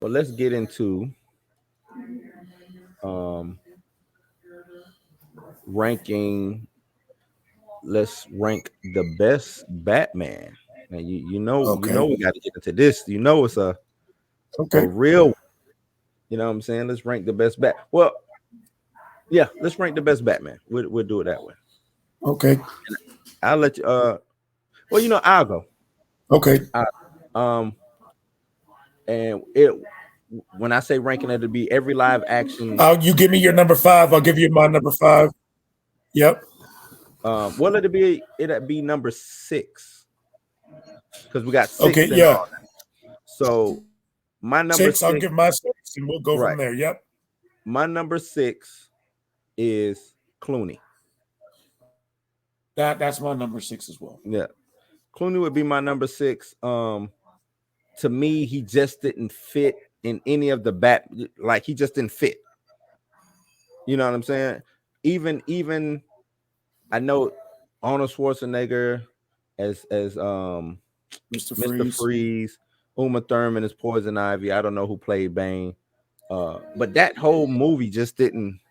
Well, let's get into um ranking. Let's rank the best Batman. Now you know Okay. we got to get into this. You know it's a Okay. real. You know what I'm saying? Let's rank the best Bat. Well, yeah, let's rank the best Batman. We'll do it that way. Okay. I'll let you. Well, I'll go. Okay. I, um, and it when I say ranking, it'll be every live action. You give me your number five. I'll give you my number five. Yep. Well, it'll be number six because we got Okay. six in Yeah. all. So my number Six. I'll six, give my six, and we'll go right? from there. Yep. My number six is Clooney. That's my number six as well. Yeah, Clooney would be my number six. To me, he just didn't fit in any of the like he just didn't fit. You know what I'm saying? Even I know Arnold Schwarzenegger as Mr. Mr. Freeze. Freeze, Uma Thurman is Poison Ivy. I don't know who played Bane. But that whole movie just didn't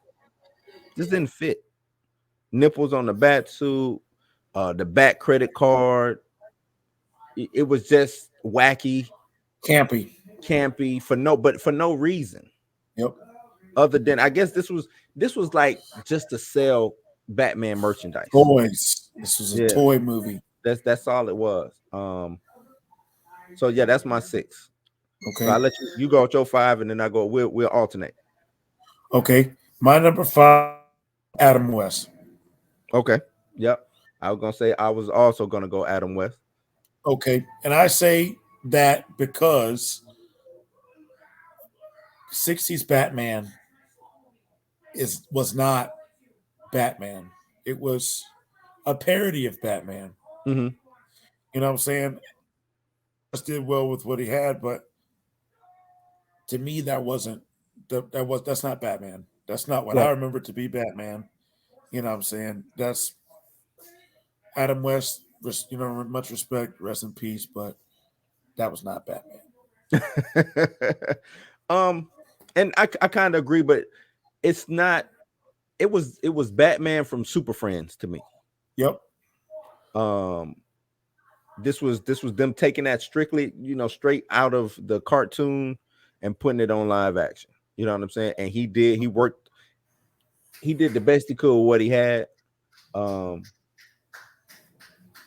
fit. Nipples on the bat suit, the bat credit card. It was just wacky, Campy. campy for no reason Yep. other than I guess this was like just to sell Batman merchandise. Toys. This was a Yeah, toy movie. that's all it was. So yeah, that's my six. So Okay. I'll let you go with your five, and then I go. We'll alternate. Okay. My number five, Adam West. Okay. Yep. I was gonna say I was also gonna go Adam West. Okay. And I say that because 60s Batman was not Batman. It was a parody of Batman. Hmm. You know what I'm saying? Just did well with what he had, but to me that wasn't that's not Batman. That's not what I Right. remember to be Batman. You know what I'm saying? That's Adam West, much respect, rest in peace, but that was not Batman. um, and I kind of agree, but it's not. It was Batman from Super Friends to me. Yep. Um, this was them taking that strictly, straight out of the cartoon and putting it on live action. You know what I'm saying? And he did the best he could with what he had. Um,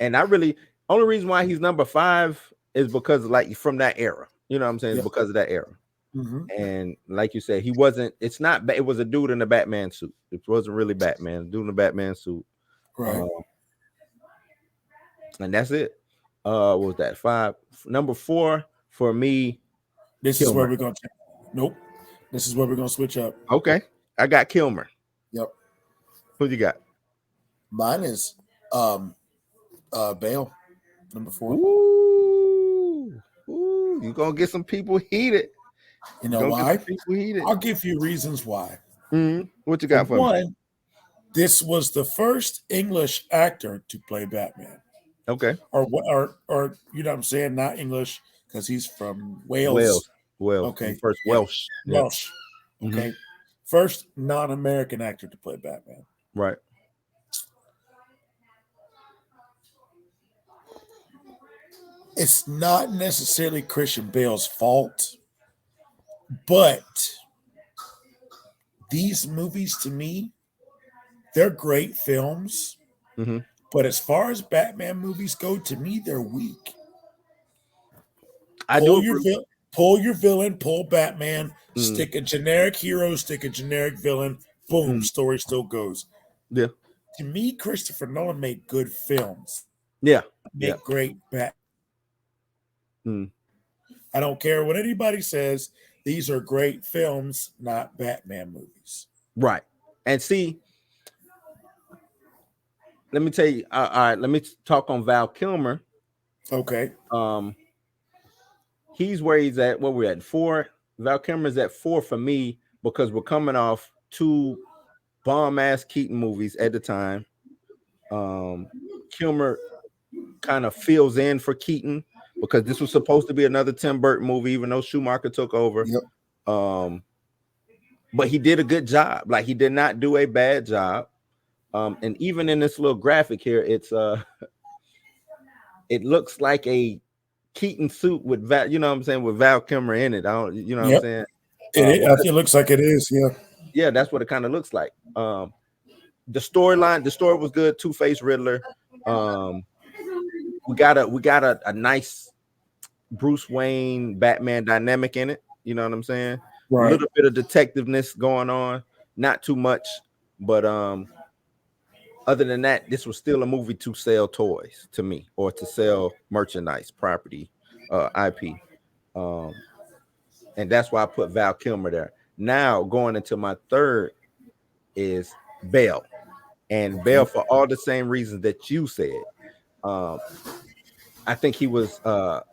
and I really only reason why he's number five is because like from that era. You know what I'm saying? It's Yep. because of that era. Hmm. And like you said, he wasn't. It's not. It was a dude in a Batman suit. It wasn't really Batman. Dude in a Batman suit. Right. Um, and that's it. What was that? Five. Number four for me, This is where Kilmer. we're going to Nope. This is where we're going to switch up. Okay, I got Kilmer. Yep. Who you got? Mine is um Bale, number 4. Ooh, you gonna get some people heated. You You know gonna get why? some people heated. I'll give you reasons why. What you For got for me? one, this was the first English actor to play Batman. Okay, Or you know what I'm saying, not English because he's from Wales. Wales. Wales. Okay. First Yeah. Welsh. Yep. Welsh. Hmm. Okay. First non-American actor to play Batman. Right. It's not necessarily Christian Bale's fault, but these movies to me, they're great films. Hmm. But as far as Batman movies go, to me, they're weak. I do Pull your agree. pull your villain, pull Batman, Mm, stick a generic hero, stick a generic villain, boom, mm, story still goes. yeah. To me, Christopher Nolan made good films, Yeah. Yeah. make great Bat. Mm, I don't care what anybody says. These are great films, not Batman movies. right. And see, let me tell you. All right. Let me talk on Val Kilmer. Okay. Um, he's where he's at. What we're at four. Val Kilmer's at four for me because we're coming off two bomb ass Keaton movies at the time. Kilmer kind of fills in for Keaton because this was supposed to be another Tim Burton movie, even though Schumacher took over. Yep. But he did a good job. Like, he did not do a bad job. And even in this little graphic here, it looks like a Keaton suit with Val, you know what I'm saying, with Val Kilmer in it. I don't, you know what I'm Yep. saying? I think it looks like it is. Yeah. Yeah, that's what it kind of looks like. The story was good. Two-Face Riddler. We got a nice Bruce Wayne Batman dynamic in it. You know what I'm saying? Right. A little bit of detectiveness going on, not too much, but other than that, this was still a movie to sell toys to me, or to sell merchandise, property, IP. And that's why I put Val Kilmer there. Now going into my third is Bale. And Bale, for all the same reasons that you said. I think he was a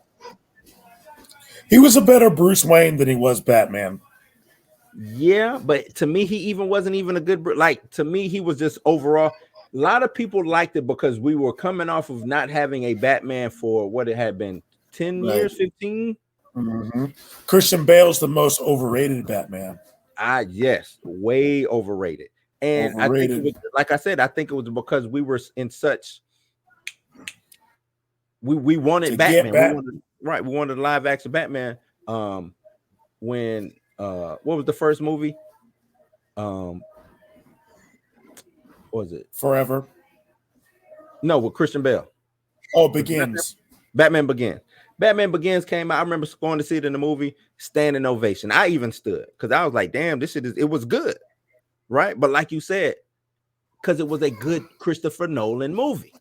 better Bruce Wayne than he was Batman. Yeah, but to me, he wasn't even a good, like, to me, he was just overall. A lot of people liked it because we were coming off of not having a Batman for what it had been 10 years, 15. Mm-hmm. Christian Bale's the most overrated Batman. Yes, way overrated. And I think it was, like I said, I think it was because we were in such, we wanted Batman. We wanted a live action Batman. When what was the first movie? What was it? Forever. No, with Christian Bale. Oh, Begins. Batman Begins. Batman Begins came out. I remember going to see it in the movie, standing ovation. I even stood because I was like, damn, this shit it was good. Right. But like you said, because it was a good Christopher Nolan movie.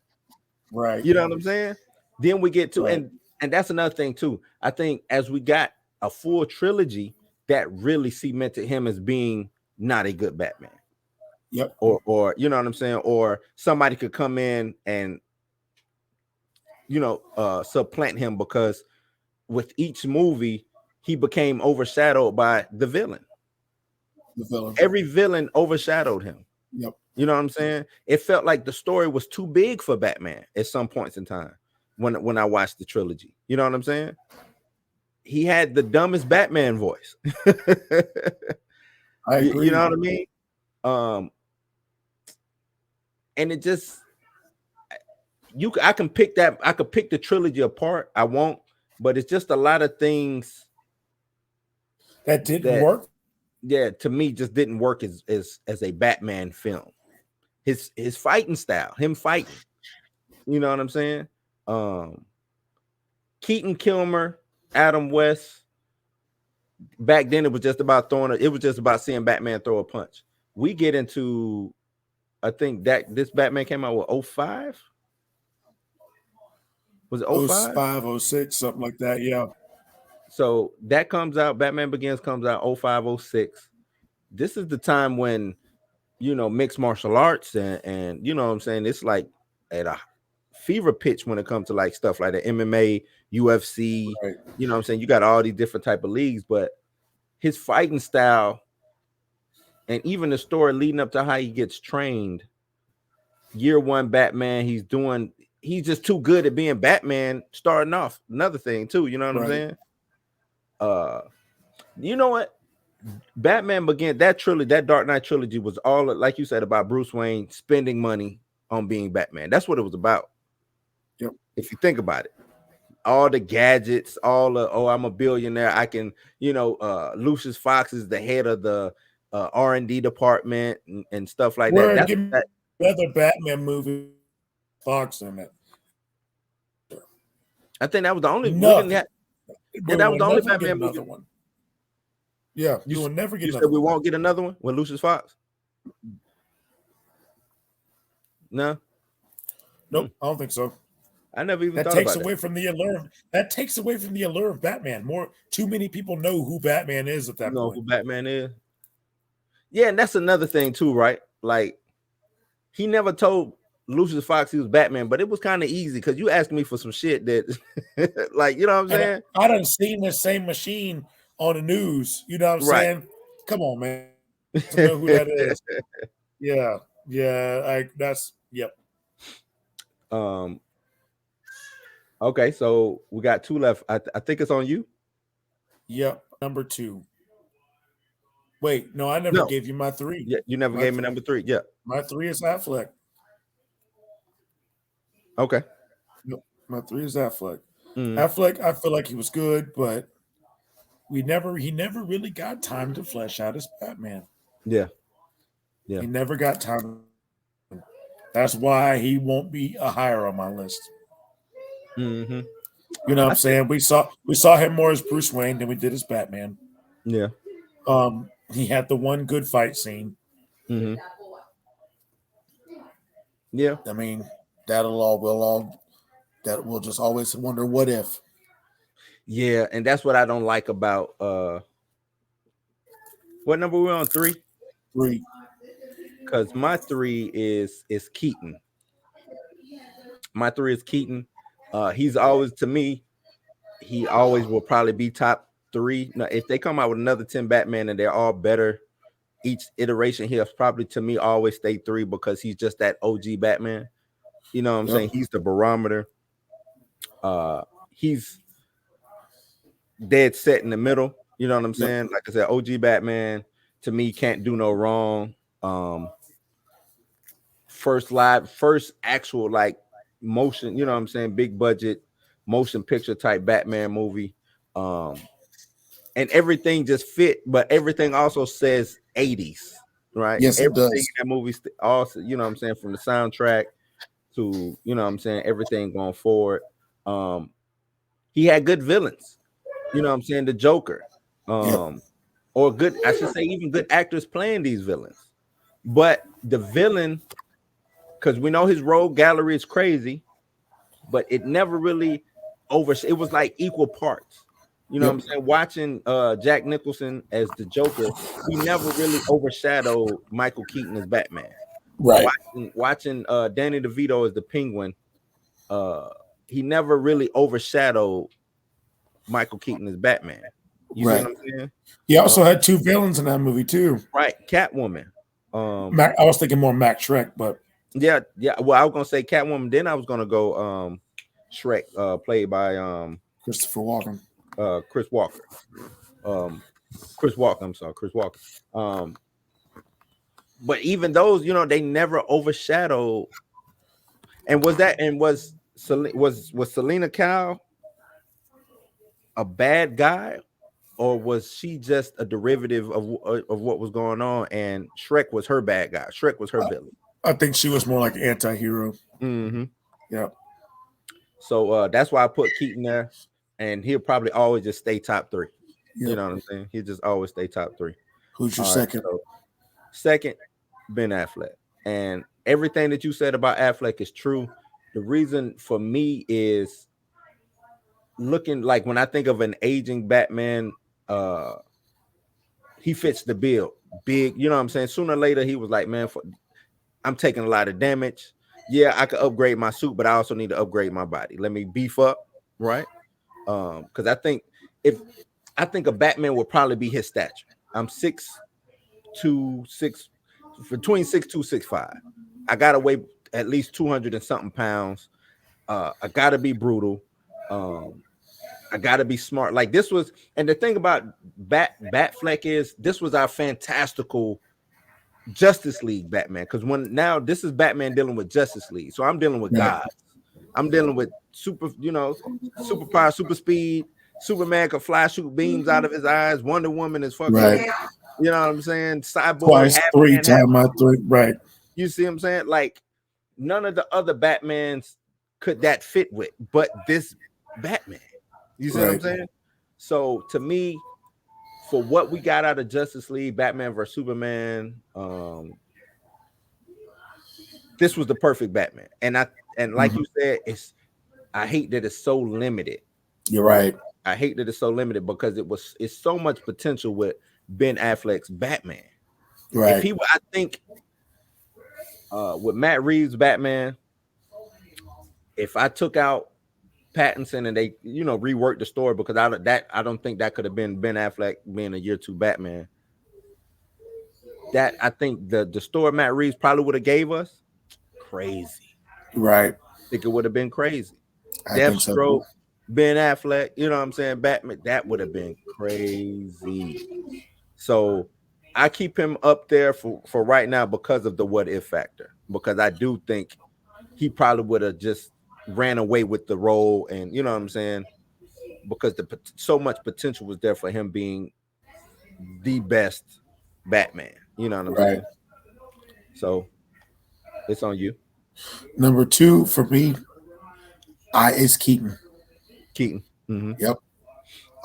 Right. You know what I'm saying? Then we get to, and that's another thing too. I think as we got a full trilogy, that really cemented him as being not a good Batman. Yep. Or you know what I'm saying? Or somebody could come in and, you know, supplant him, because with each movie he became overshadowed by the villain. Every villain overshadowed him. Yep. You know what I'm saying? It felt like the story was too big for Batman at some points in time when I watched the trilogy. You know what I'm saying? He had the dumbest Batman voice. I agree. You know what I mean? And it just, I can pick the trilogy apart. I won't, but it's just a lot of things that didn't work. Yeah, to me, just didn't work as a Batman film. His fighting style, him fighting. You know what I'm saying? Keaton, Kilmer, Adam West. Back then, it was just about seeing Batman throw a punch. We get into, I think that this Batman came out with 05. Was it 05? 05, 06, something like that. Yeah. So that comes out. Batman Begins comes out 05, 06. This is the time when, you know, mixed martial arts and you know what I'm saying, it's like at a fever pitch when it comes to like stuff like the MMA, UFC. Right. You know what I'm saying? You got all these different type of leagues, but his fighting style and even the story leading up to how he gets trained. Year one Batman, he's just too good at being Batman starting off. Another thing too, you know what I'm saying? You know what? Batman Begins, that trilogy, that Dark Knight trilogy was all, like you said, about Bruce Wayne spending money on being Batman. That's what it was about. Yep. If you think about it, all the gadgets, all the, I'm a billionaire. I can, you know, Lucius Fox is the head of the R&D department and stuff like that. Give me another Batman movie, Fox in it. I think that was the only. That was the only Batman movie. One. Yeah, you will never get. You said we won't get another one with Lucius Fox. No. Nope, I don't think so. I never even. That takes away from the allure. That takes away from the allure of Batman. Too many people know who Batman is at that point. Know who Batman is. Yeah, and that's another thing too, right? Like, he never told Lucius Fox he was Batman, but it was kind of easy because you asked me for some shit that, like, you know what I'm saying? I done seen the same machine on the news. You know what I'm saying? Come on, man. To know who that is. Yeah. That's yep. Okay, so we got two left. I think it's on you. Yep. Number two. Wait, no, I never No, gave you my three. yeah, you never My gave me th- number three. Yeah. my three is Affleck. Okay. Yep. My three is Affleck. Mm, Affleck, I feel like he was good, but he never really got time to flesh out his Batman. yeah. Yeah. He never got time. That's why he won't be a higher on my list. Hmm. You know what I'm I think. saying? We saw him more as Bruce Wayne than we did as Batman. Yeah. He had the one good fight scene. Hmm. Yeah. I mean, all that we'll just always wonder what if. Yeah. And that's what I don't like about what number we're on, three? Three. Because my three is Keaton. My three is Keaton. He's always to me, he always will probably be top three. Now, if they come out with another 10 Batman and they're all better, each iteration, he'll probably to me always stay three because he's just that OG Batman. You know what I'm Yep. saying? He's the barometer. He's dead set in the middle. You know what I'm Yep. saying? Like I said, OG Batman to me can't do no wrong. First actual like motion, you know what I'm saying? Big budget motion picture type Batman movie. Um, and everything just fit, but everything also says 80s, right? Yes, it Everything does. in that movie also, you know what I'm saying, from the soundtrack to, you know what I'm saying, everything going forward. Um, he had good villains, you know what I'm saying, the Joker. Yep. Um, or good, I should say, even good actors playing these villains. But the villain, because we know his rogue gallery is crazy, but it never really it was like equal parts. You know what Yep. I'm saying? Watching Jack Nicholson as the Joker, he never really overshadowed Michael Keaton as Batman. Right. Watching Danny DeVito as the Penguin, uh, he never really overshadowed Michael Keaton as Batman. You see what Right. I'm saying? He Uh, also had two villains in that movie too. right, Catwoman. Um, I was thinking more Mac Shrek, but yeah, yeah. Well, I was gonna say Catwoman. Then I was gonna go Shrek, played by Christopher Walken. Chris Walker. Um, Chris Walker. I'm sorry, Chris Walker. Um, but even those, you know, they never overshadowed. And was Selena Kyle a bad guy, or was she just a derivative of what was going on? And Shrek was her bad guy. Shrek was her villain. I think she was more like an anti-hero. Hmm. Yep. So that's why I put Keaton there, and he'll probably always just stay top three. You Yep. know what I'm saying? He'll just always stay top three. Who's your All right. second? So second, Ben Affleck. And everything that you said about Affleck is true. The reason for me is looking like when I think of an aging Batman, uh, he fits the bill. Big, you know what I'm saying? Sooner or later, he was like, man, I'm taking a lot of damage. Yeah, I could upgrade my suit, but I also need to upgrade my body. Let me beef up, right? Because if I think a Batman would probably be his stature. I'm 6'2", between 6'2", 6'5". I gotta weigh at least 200 and something pounds. I gotta be brutal. Um, I gotta be smart. Like this was, and the thing about Batfleck is this was our fantastical Justice League Batman. Because when now this is Batman dealing with Justice League, so I'm dealing with Right. gods. I'm dealing with superpower, super speed. Superman could fly, shoot beams out of his eyes. Wonder Woman is Right. fucking, you know what I'm saying? Cyborg, Twice, half three man, half time my monkey. three. Right. You see what I'm saying? Like none of the other Batmans could that fit with, but this Batman. You see what I'm Right. saying? So to me, for what we got out of Justice League, Batman versus Superman, this was the perfect Batman. And like Mhm. you said, I hate that it's so limited, You're right? right. I hate that it's so limited because it's so much potential with Ben Affleck's Batman. If Right. he, I think, with Matt Reeves' Batman, if I took out Pattinson and they, you know, reworked the story because I don't think that could have been Ben Affleck being a year two Batman. That I think the story Matt Reeves probably would have gave us crazy. Right. I think it would have been crazy. I think so Deathstroke, too. Ben Affleck, you know what I'm saying? Batman, that would have been crazy. So I keep him up there for right now because of the what if factor. Because I do think he probably would have just ran away with the role, and you know what I'm saying? Because so much potential was there for him being the best Batman. You know what I'm Right. saying? So it's on you, Number two for me, I is Keaton. Keaton. Mm-hmm. Yep.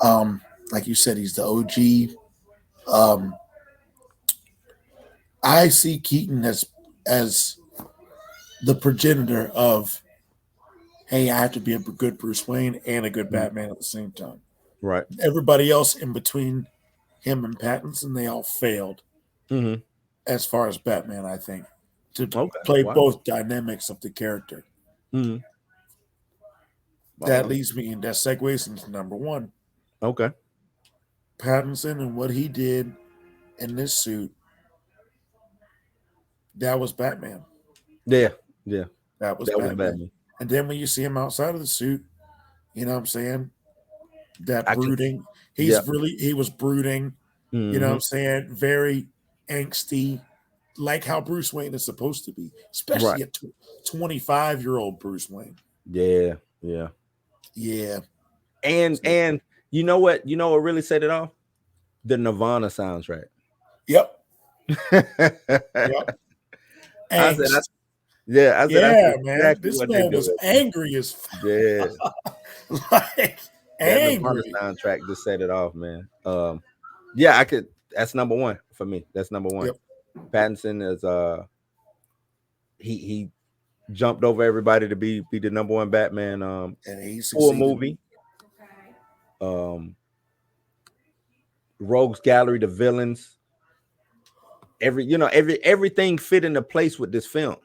Um, like you said, he's the OG. Um, I see Keaton as the progenitor of, hey, I have to be a good Bruce Wayne and a good Mm-hmm. Batman at the same time. Right. Everybody else in between him and Pattinson, they all failed Mm-hmm. as far as Batman, I think, to Okay. play Wow. both dynamics of the character. Mm-hmm. That Wow. leads me, and that segues into number one. Okay. Pattinson and what he did in this suit, that was Batman. Yeah. Yeah. That was That was Batman. Batman. And then when you see him outside of the suit, you know what I'm saying? That I can. brooding. Yeah. He was brooding, you know what Mm-hmm. I'm saying? Very angsty, like how Bruce Wayne is supposed to be, Right. especially a 25-year-old Bruce Wayne. Yeah. Yeah. Yeah. And So, and you know what? You know what really set it off? The Nirvana soundtrack. yep. I Yep. said, Angst. yeah, I said that's Yeah, man. exactly This what they man was do. angry as Yeah, like that Nirvana angry. soundtrack just set it off, man. Yeah, I could. That's number one for me. That's number one. Yep. Pattinson is he jumped over everybody to be the number one Batman. And he Full succeeded. movie. Um, Rogues Gallery, the villains, everything fit into place with this film.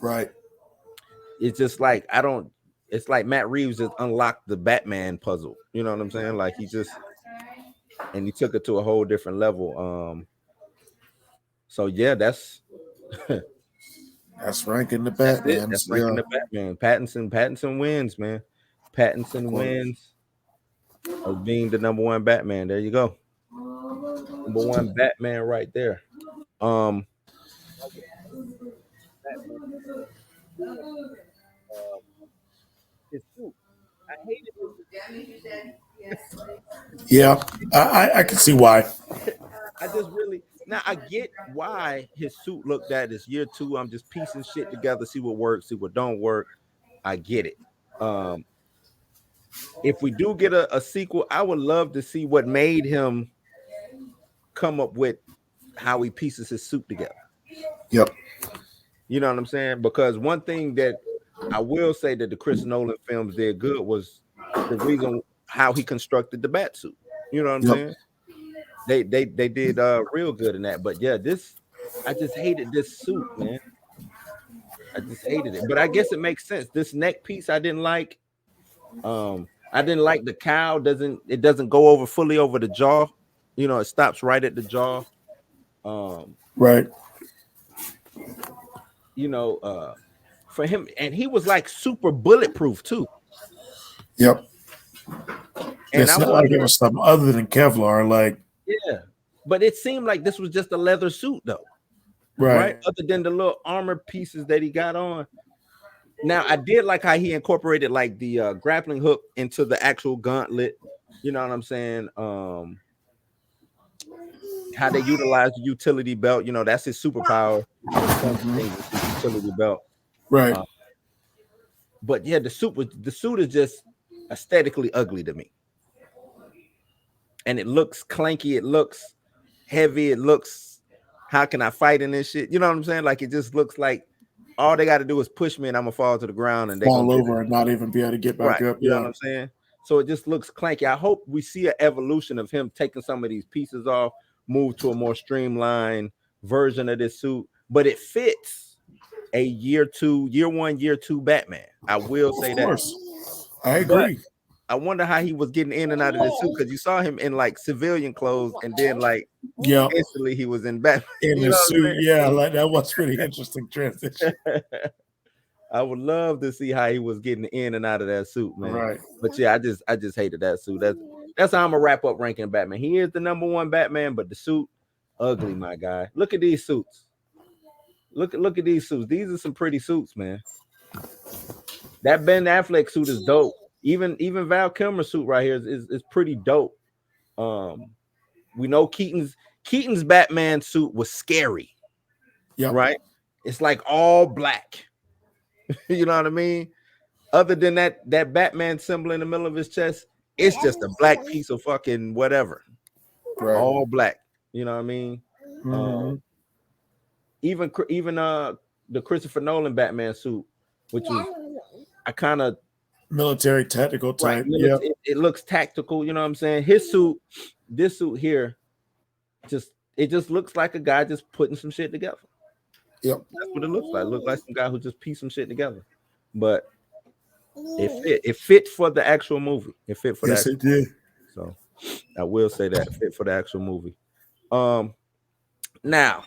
Right. It's just like I don't. It's like Matt Reeves just unlocked the Batman puzzle. You know what I'm saying? Like he took it to a whole different level. So yeah, That's ranking the that's it. Batmans. That's ranking Yeah. the Batman. Pattinson wins, man. Pattinson Well, wins as being the number one Batman. There you go. Number one Batman right there. Like I said, Batman, um, his suit. I hated his yeah. I can see why. I just really now I get why his suit looked that is year two. I'm just piecing shit together, see what works, see what don't work. I get it. Um, if we do get a sequel, I would love to see what made him come up with how he pieces his suit together. Yep. You know what I'm saying? Because one thing that I will say that the Chris Nolan films did good was the reason how he constructed the bat suit. You know what I'm Yep. saying? They did real good in that. But yeah, this I just hated this suit, man. I just hated it. But I guess it makes sense. This neck piece I didn't like. I didn't like the cow. Doesn't go over fully over the jaw. You know, it stops right at the jaw. Um, Right. you know, for him, and he was like super bulletproof too. Yep. And I It's not like it wonder, was something other than Kevlar. Like, yeah, but it seemed like this was just a leather suit though, right. right? Other than the little armor pieces that he got on. Now I did like how he incorporated like the grappling hook into the actual gauntlet. You know what I'm saying? How they utilize the utility belt. You know, that's his superpower when it comes to Hmm. things. It's his utility belt. Right. Uh, but yeah, the suit is just aesthetically ugly to me, and it looks clanky. It looks heavy. It looks, how can I fight in this shit? You know what I'm saying? Like it just looks like all they got to do is push me, and I'm gonna fall to the ground, and they're gonna Fall be over and not even be able to get back right. up. You know Yeah. what I'm saying? So it just looks clanky. I hope we see an evolution of him taking some of these pieces off, move to a more streamlined version of this suit, but it fits a year one, year two Batman. I will Of say that. course. I But agree. I wonder how he was getting in and out of the suit because you saw him in like civilian clothes and then like Yeah. instantly he was in Batman. In You the know suit. Yeah. Like that was pretty interesting transition. what I'm saying? I would love to see how he was getting in and out of that suit, man. Right. But yeah, I just hated that suit. That's how I'm gonna wrap up ranking Batman. He is the number one Batman, but the suit, ugly, my guy. Look at these suits. Look at these suits. These are some pretty suits, man. That Ben Affleck suit is dope. Even Val Kilmer suit right here is pretty dope. Um, we know Keaton's Batman suit was scary, Yep. right? It's like all black. You know what I mean? Other than that Batman symbol in the middle of his chest, it's just a black piece of fucking whatever, Right. all black. You know what I mean? Mm-hmm. Even the Christopher Nolan Batman suit, which was I kind of Military tactical right. type. Yep. It looks tactical. You know what I'm saying? This suit here, it just looks like a guy just putting some shit together. Yep. That's what it looks like. It looks like some guy who just pieced some shit together. But it fit for the actual movie. It fit for Yes, that. it did. So I will say that it fit for the actual movie. Um, now